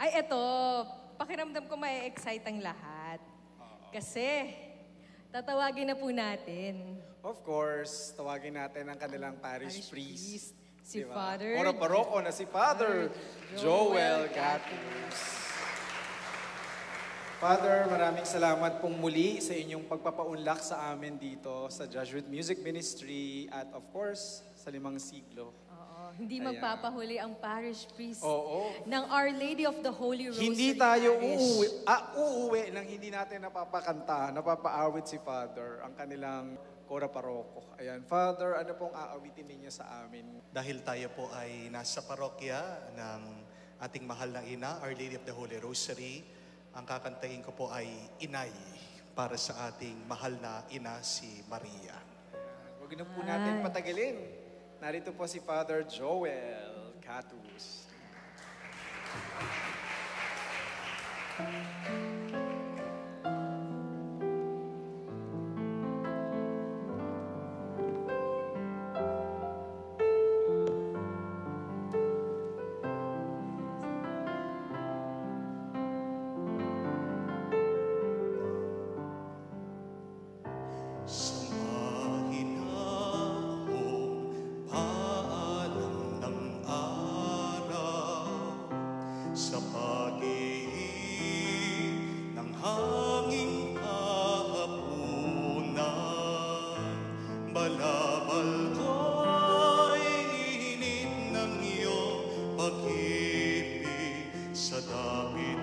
Ay, eto. Pakiramdam ko may-excite ang lahat. Kasi, tatawagin na po natin. Of course, tawagin natin ang kanilang parish priest. Si Diba? Father. Ora paroko na si Father Joel Gatus. Father, maraming salamat pong muli sa inyong pagpapaunlak sa amin dito sa Jesuit Music Ministry at of course, sa 5 siglo. Hindi Ayan. magpapahuli ang parish priest Oo. ng Our Lady of the Holy Rosary Hindi tayo Parish. uuwi nang hindi natin napapakanta, napapaawit si Father, ang kanilang kora paroko. Ayan, Father, ano pong aawitin ninyo sa amin? Dahil tayo po ay nasa parokya ng ating mahal na ina, Our Lady of the Holy Rosary, ang kakantahin ko po ay Inay para sa ating mahal na ina si Maria. Huwag na po natin patagalin. Narito po si Father Joel Gatus. Sa pag-ihip ng hanging kahapunan, balabal ko'y init ng iyong pag-ibig sa dapit